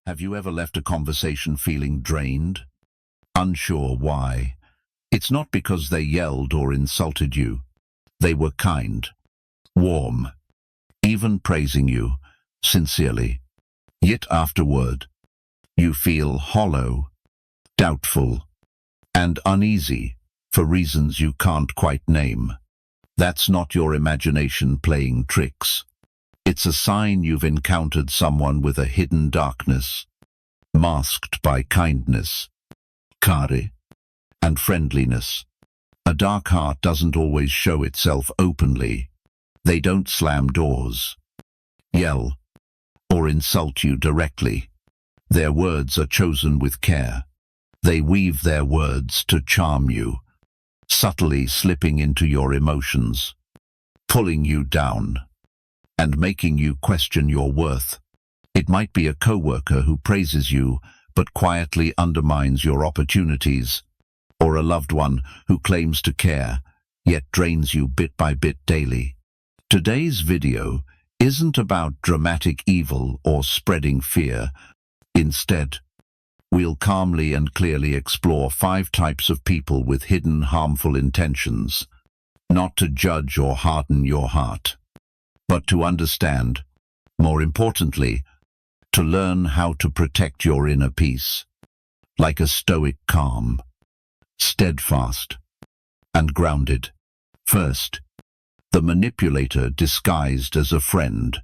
Have you ever left a conversation feeling drained? Unsure why? It's not because they yelled or insulted you. They were kind, warm, even praising you, sincerely. Yet afterward, you feel hollow, doubtful, and uneasy for reasons you can't quite name. That's not your imagination playing tricks. It's a sign you've encountered someone with a hidden darkness, masked by kindness, care, and friendliness. A dark heart doesn't always show itself openly. They don't slam doors, yell, or insult you directly. Their words are chosen with care. They weave their words to charm you, subtly slipping into your emotions, pulling you down, and making you question your worth. It might be a coworker who praises you but quietly undermines your opportunities, or a loved one who claims to care yet drains you bit by bit daily. Today's video isn't about dramatic evil or spreading fear. Instead, we'll calmly and clearly explore 5 types of people with hidden harmful intentions, not to judge or harden your heart, but to understand, more importantly, to learn how to protect your inner peace, like a stoic calm, steadfast, and grounded. First, the manipulator disguised as a friend.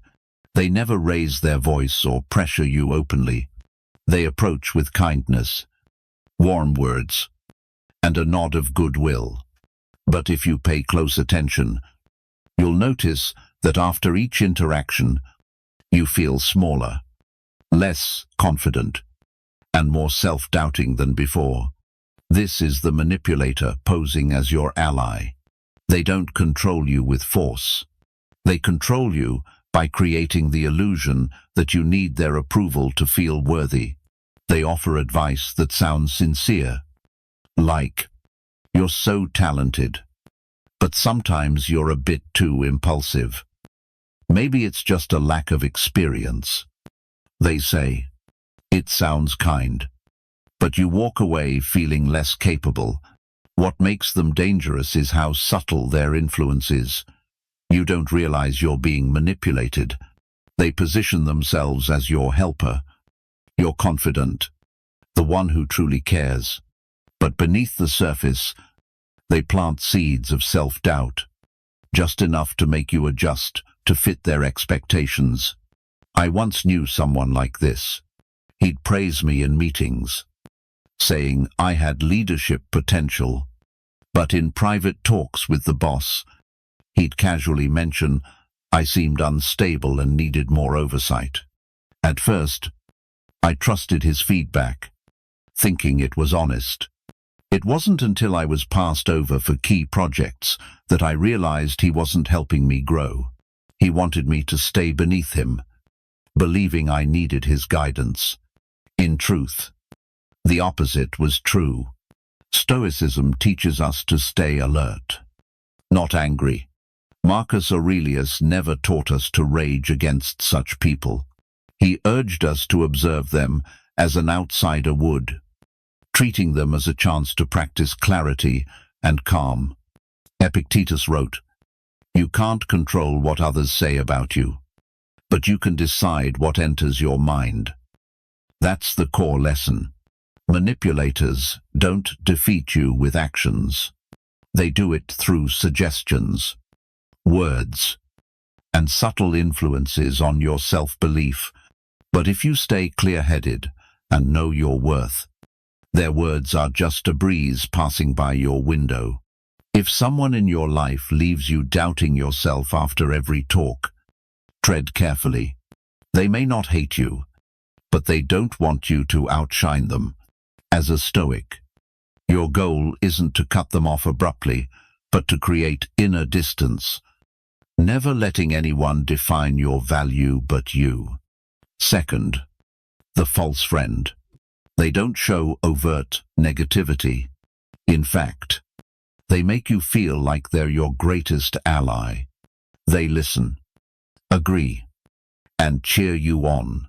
They never raise their voice or pressure you openly. They approach with kindness, warm words, and a nod of goodwill. But if you pay close attention, you'll notice that after each interaction, you feel smaller, less confident, and more self-doubting than before. This is the manipulator posing as your ally. They don't control you with force. They control you by creating the illusion that you need their approval to feel worthy. They offer advice that sounds sincere, like, "You're so talented, but sometimes you're a bit too impulsive." Maybe it's just a lack of experience. They say, "It sounds kind," but you walk away feeling less capable. What makes them dangerous is how subtle their influence is. You don't realize you're being manipulated. They position themselves as your helper, your confidant, the one who truly cares. But beneath the surface, they plant seeds of self-doubt, just enough to make you adjust to fit their expectations. I once knew someone like this. He'd praise me in meetings, saying I had leadership potential, but in private talks with the boss, he'd casually mention I seemed unstable and needed more oversight. At first, I trusted his feedback, thinking it was honest. It wasn't until I was passed over for key projects that I realized he wasn't helping me grow. He wanted me to stay beneath him, believing I needed his guidance. In truth, the opposite was true. Stoicism teaches us to stay alert, not angry. Marcus Aurelius never taught us to rage against such people. He urged us to observe them as an outsider would, treating them as a chance to practice clarity and calm. Epictetus wrote, "You can't control what others say about you, but you can decide what enters your mind." That's the core lesson. Manipulators don't defeat you with actions. They do it through suggestions, words, and subtle influences on your self-belief. But if you stay clear-headed and know your worth, their words are just a breeze passing by your window. If someone in your life leaves you doubting yourself after every talk, tread carefully. They may not hate you, but they don't want you to outshine them. As a Stoic, your goal isn't to cut them off abruptly, but to create inner distance, never letting anyone define your value but you. Second, the false friend. They don't show overt negativity. In fact, they make you feel like they're your greatest ally. They listen, agree, and cheer you on,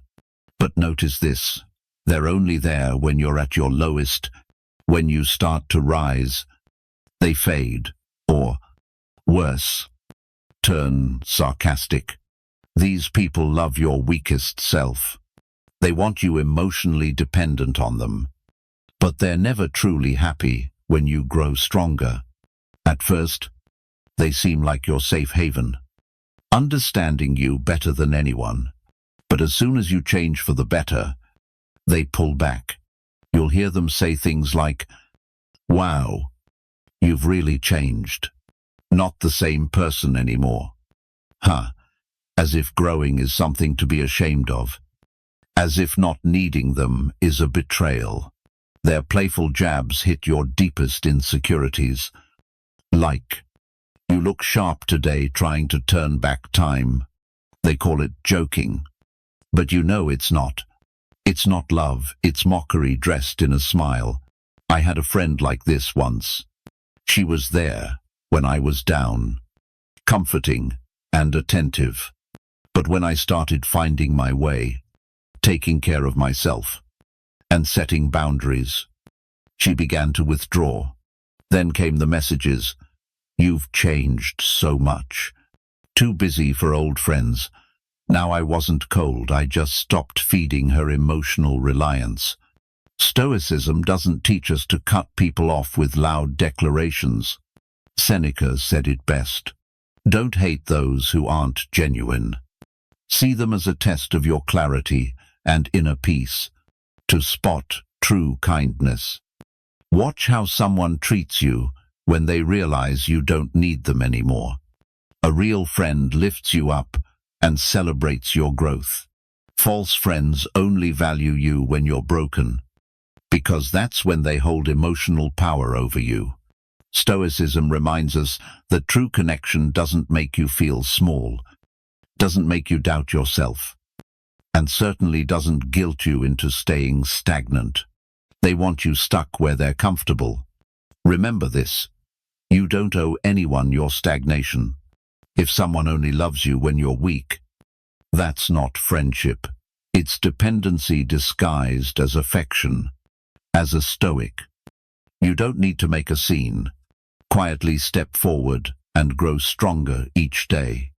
But notice this, they're only there when you're at your lowest. When you start to rise, they fade, or, worse, turn sarcastic. These people love your weakest self. They want you emotionally dependent on them. But they're never truly happy when you grow stronger. At first, they seem like your safe haven, understanding you better than anyone. But as soon as you change for the better, they pull back. You'll hear them say things like, "Wow, you've really changed. Not the same person anymore." As if growing is something to be ashamed of. As if not needing them is a betrayal. Their playful jabs hit your deepest insecurities. Like, you look sharp today trying to turn back time. They call it joking. But you know it's not. It's not love, it's mockery dressed in a smile. I had a friend like this once. She was there when I was down, comforting and attentive. But when I started finding my way, taking care of myself, and setting boundaries, she began to withdraw. Then came the messages, "You've changed so much. Too busy for old friends." Now I wasn't cold, I just stopped feeding her emotional reliance. Stoicism doesn't teach us to cut people off with loud declarations. Seneca said it best. Don't hate those who aren't genuine. See them as a test of your clarity and inner peace. To spot true kindness. Watch how someone treats you when they realize you don't need them anymore. A real friend lifts you up and celebrates your growth. False friends only value you when you're broken, because that's when they hold emotional power over you. Stoicism reminds us that true connection doesn't make you feel small, doesn't make you doubt yourself, and certainly doesn't guilt you into staying stagnant. They want you stuck where they're comfortable. Remember this. You don't owe anyone your stagnation. If someone only loves you when you're weak, that's not friendship. It's dependency disguised as affection. As a Stoic, you don't need to make a scene. Quietly step forward and grow stronger each day.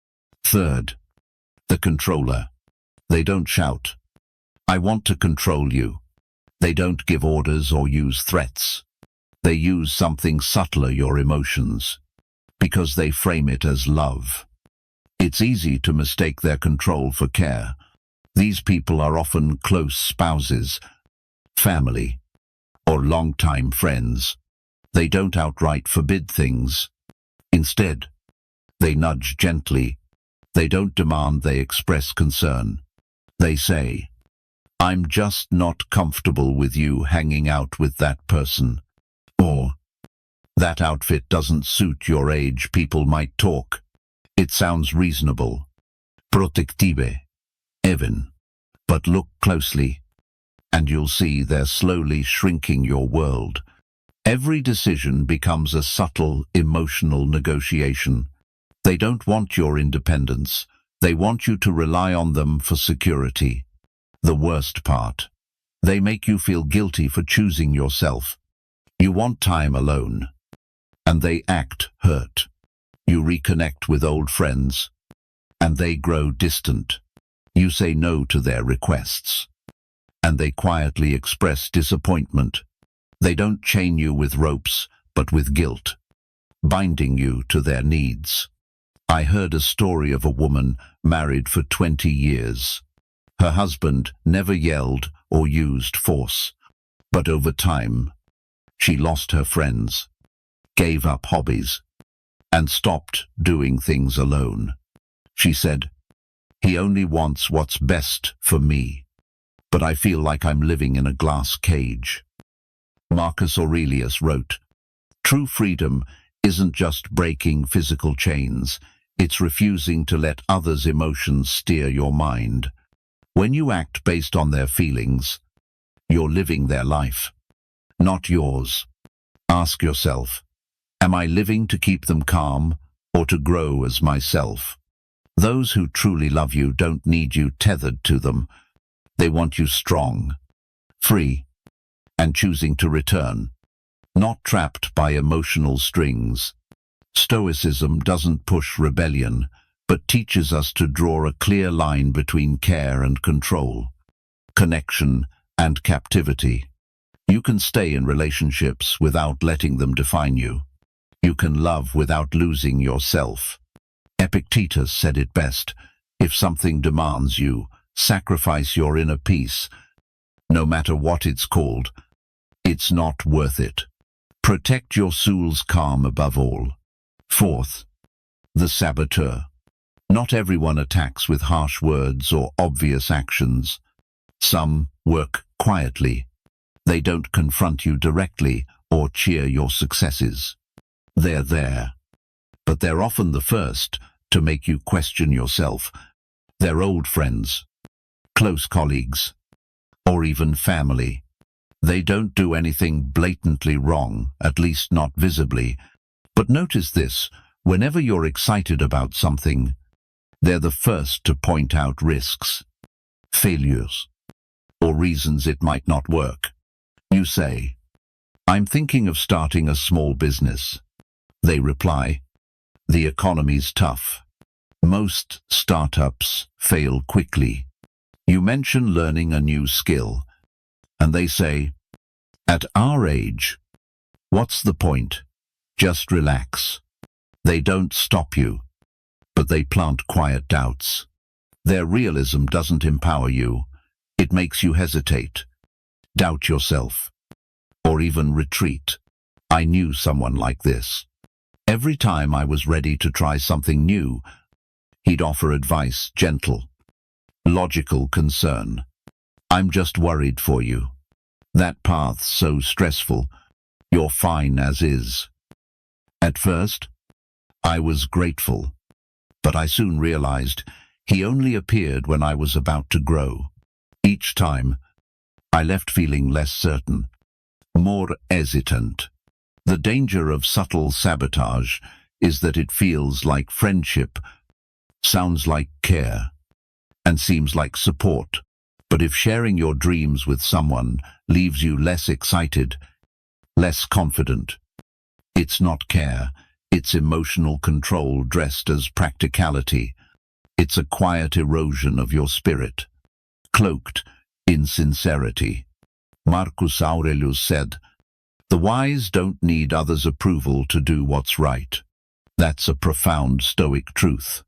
Third, the controller. They don't shout, "I want to control you." They don't give orders or use threats. They use something subtler, your emotions, because they frame it as love. It's easy to mistake their control for care. These people are often close spouses, family, or longtime friends. They don't outright forbid things. Instead, they nudge gently. They don't demand, they express concern. They say, "I'm just not comfortable with you hanging out with that person." Or, "That outfit doesn't suit your age." People might talk. It sounds reasonable. Protective, even. But look closely, and you'll see they're slowly shrinking your world. Every decision becomes a subtle, emotional negotiation. They don't want your independence. They want you to rely on them for security. The worst part, they make you feel guilty for choosing yourself. You want time alone, and they act hurt. You reconnect with old friends, and they grow distant. You say no to their requests, and they quietly express disappointment. They don't chain you with ropes, but with guilt, binding you to their needs. I heard a story of a woman married for 20 years. Her husband never yelled or used force, but over time, she lost her friends, gave up hobbies, and stopped doing things alone. She said, "He only wants what's best for me, but I feel like I'm living in a glass cage." Marcus Aurelius wrote, "True freedom isn't just breaking physical chains, it's refusing to let others' emotions steer your mind. When you act based on their feelings, you're living their life, not yours. Ask yourself, am I living to keep them calm or to grow as myself? Those who truly love you don't need you tethered to them. They want you strong, free, and choosing to return, not trapped by emotional strings. Stoicism doesn't push rebellion, but teaches us to draw a clear line between care and control, connection and captivity. You can stay in relationships without letting them define you. You can love without losing yourself. Epictetus said it best: if something demands you, sacrifice your inner peace. No matter what it's called, it's not worth it. Protect your soul's calm above all. Fourth, the saboteur. Not everyone attacks with harsh words or obvious actions. Some work quietly. They don't confront you directly or cheer your successes. They're there, but they're often the first to make you question yourself. They're old friends, close colleagues, or even family. They don't do anything blatantly wrong, at least not visibly. But notice this: whenever you're excited about something, they're the first to point out risks, failures, or reasons it might not work. You say, "I'm thinking of starting a small business." They reply, "The economy's tough. Most startups fail quickly." You mention learning a new skill, and they say, "At our age, what's the point? Just relax." They don't stop you, but they plant quiet doubts. Their realism doesn't empower you. It makes you hesitate, doubt yourself, or even retreat. I knew someone like this. Every time I was ready to try something new, he'd offer advice, gentle, logical concern. "I'm just worried for you. That path's so stressful. You're fine as is." At first, I was grateful, but I soon realized he only appeared when I was about to grow. Each time, I left feeling less certain, more hesitant. The danger of subtle sabotage is that it feels like friendship, sounds like care, and seems like support. But if sharing your dreams with someone leaves you less excited, less confident, it's not care, it's emotional control dressed as practicality. It's a quiet erosion of your spirit, cloaked in sincerity. Marcus Aurelius said, "The wise don't need others' approval to do what's right." That's a profound Stoic truth.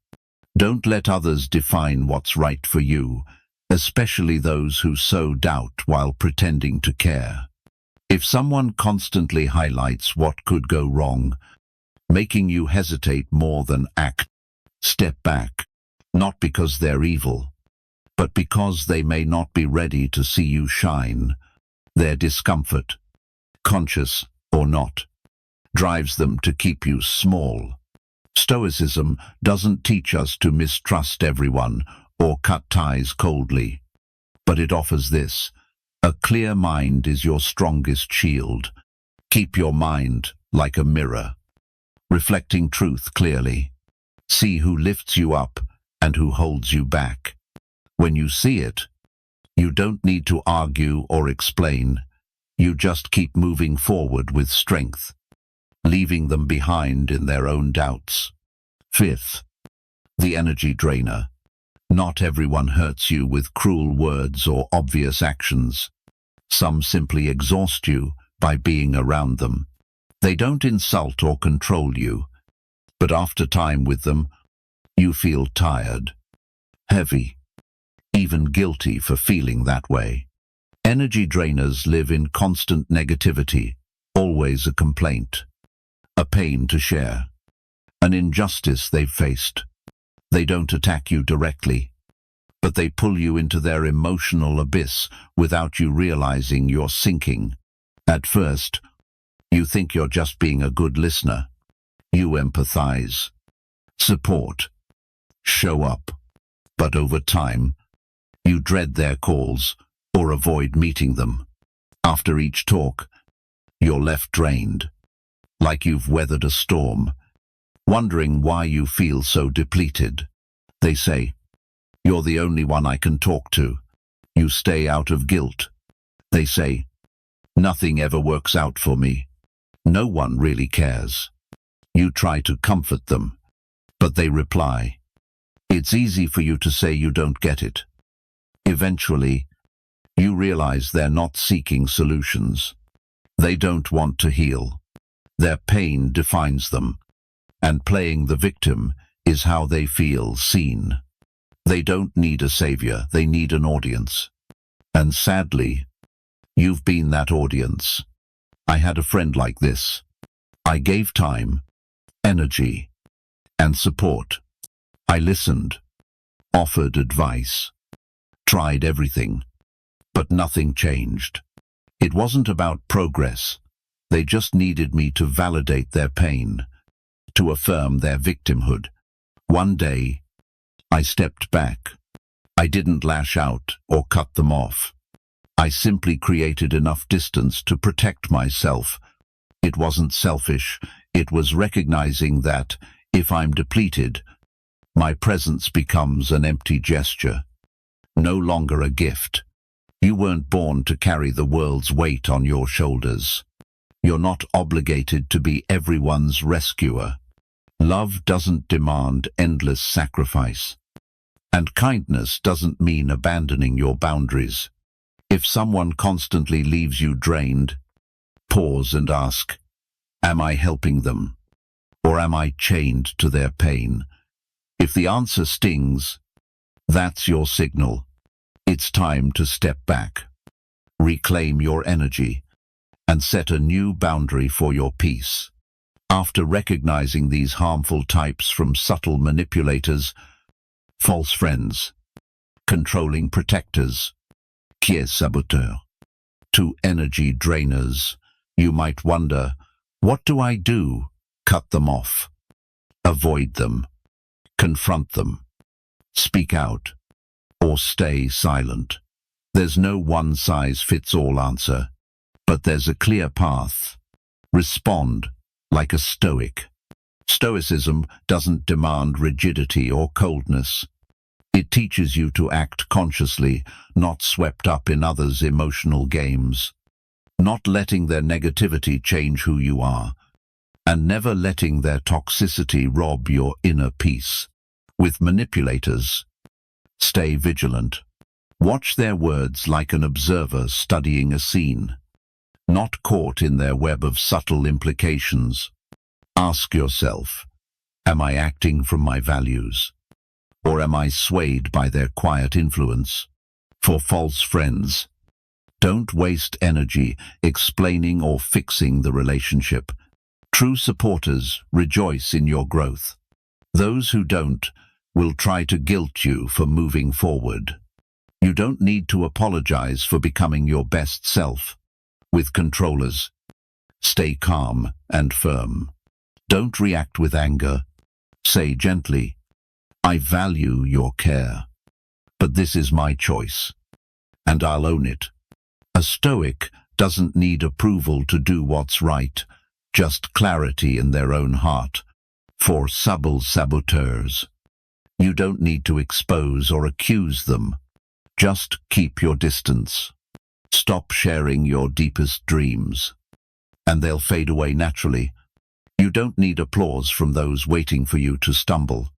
Don't let others define what's right for you, especially those who sow doubt while pretending to care. If someone constantly highlights what could go wrong, making you hesitate more than act, step back, not because they're evil, but because they may not be ready to see you shine. Their discomfort, conscious or not, drives them to keep you small. Stoicism doesn't teach us to mistrust everyone or cut ties coldly, but it offers this: a clear mind is your strongest shield. Keep your mind like a mirror, reflecting truth clearly. See who lifts you up and who holds you back. When you see it, you don't need to argue or explain. You just keep moving forward with strength, leaving them behind in their own doubts. Fifth, the energy drainer. Not everyone hurts you with cruel words or obvious actions. Some simply exhaust you by being around them. They don't insult or control you, but after time with them, you feel tired, heavy, even guilty for feeling that way. Energy drainers live in constant negativity, always a complaint, a pain to share, an injustice they've faced. They don't attack you directly, but they pull you into their emotional abyss without you realizing you're sinking. At first, you think you're just being a good listener. You empathize, support, show up. But over time, you dread their calls or avoid meeting them. After each talk, you're left drained, like you've weathered a storm, wondering why you feel so depleted. They say, "You're the only one I can talk to." You stay out of guilt. They say, nothing ever works out for me. No one really cares. You try to comfort them, but they reply, it's easy for you to say you don't get it. Eventually, you realize they're not seeking solutions. They don't want to heal. Their pain defines them, and playing the victim is how they feel seen. They don't need a savior, they need an audience. And sadly, you've been that audience. I had a friend like this. I gave time, energy, and support. I listened, offered advice, tried everything, but nothing changed. It wasn't about progress. They just needed me to validate their pain, to affirm their victimhood. One day, I stepped back. I didn't lash out or cut them off. I simply created enough distance to protect myself. It wasn't selfish. It was recognizing that, if I'm depleted, my presence becomes an empty gesture, no longer a gift. You weren't born to carry the world's weight on your shoulders. You're not obligated to be everyone's rescuer. Love doesn't demand endless sacrifice. And kindness doesn't mean abandoning your boundaries. If someone constantly leaves you drained, pause and ask, am I helping them? Or am I chained to their pain? If the answer stings, that's your signal. It's time to step back, reclaim your energy, and set a new boundary for your peace. After recognizing these harmful types from subtle manipulators, false friends, controlling protectors, pieds saboteurs, to energy drainers, you might wonder, what do I do? Cut them off. Avoid them. Confront them. Speak out. Or stay silent. There's no one-size-fits-all answer, but there's a clear path. Respond like a Stoic. Stoicism doesn't demand rigidity or coldness. It teaches you to act consciously, not swept up in others' emotional games, not letting their negativity change who you are, and never letting their toxicity rob your inner peace. With manipulators, stay vigilant. Watch their words like an observer studying a scene, not caught in their web of subtle implications. Ask yourself, am I acting from my values? Or am I swayed by their quiet influence? For false friends, don't waste energy explaining or fixing the relationship. True supporters rejoice in your growth. Those who don't will try to guilt you for moving forward. You don't need to apologize for becoming your best self. With controllers, stay calm and firm. Don't react with anger. Say gently, I value your care, but this is my choice, and I'll own it. A Stoic doesn't need approval to do what's right, just clarity in their own heart. For subtle saboteurs, you don't need to expose or accuse them. Just keep your distance. Stop sharing your deepest dreams, and they'll fade away naturally. You don't need applause from those waiting for you to stumble.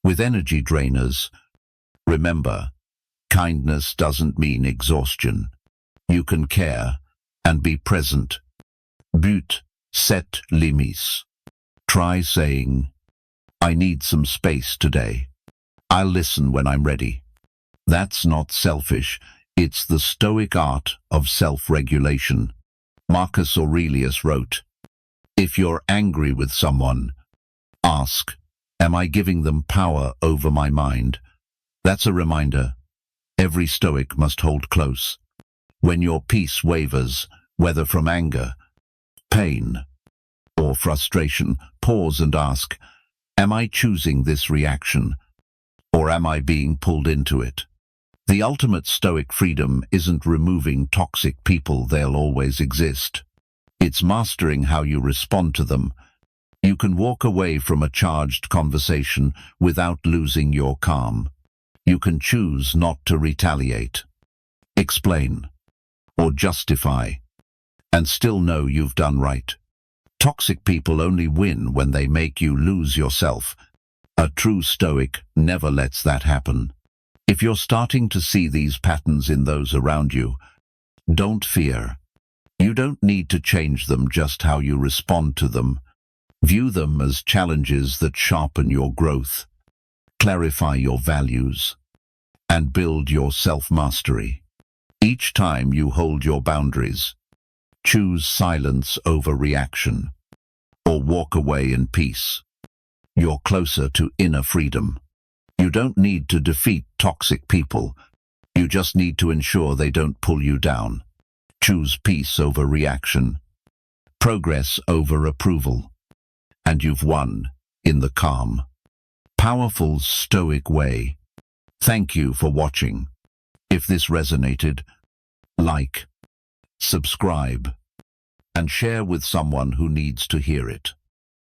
With energy drainers, remember, kindness doesn't mean exhaustion. You can care and be present. But set limites. Try saying, I need some space today. I'll listen when I'm ready. That's not selfish. It's the Stoic art of self-regulation. Marcus Aurelius wrote, if you're angry with someone, ask, am I giving them power over my mind? That's a reminder. Every Stoic must hold close. When your peace wavers, whether from anger, pain, or frustration, pause and ask, am I choosing this reaction, or am I being pulled into it? The ultimate Stoic freedom isn't removing toxic people, they'll always exist. It's mastering how you respond to them. You can walk away from a charged conversation without losing your calm. You can choose not to retaliate. explain, or justify, and still know you've done right. Toxic people only win when they make you lose yourself. A true Stoic never lets that happen. If you're starting to see these patterns in those around you, don't fear. You don't need to change them, just how you respond to them. View them as challenges that sharpen your growth, clarify your values, and build your self-mastery. Each time you hold your boundaries, choose silence over reaction, or walk away in peace, you're closer to inner freedom. You don't need to defeat toxic people. You just need to ensure they don't pull you down. Choose peace over reaction, progress over approval, and you've won in the calm, powerful Stoic way. Thank you for watching. If this resonated, like, subscribe, and share with someone who needs to hear it.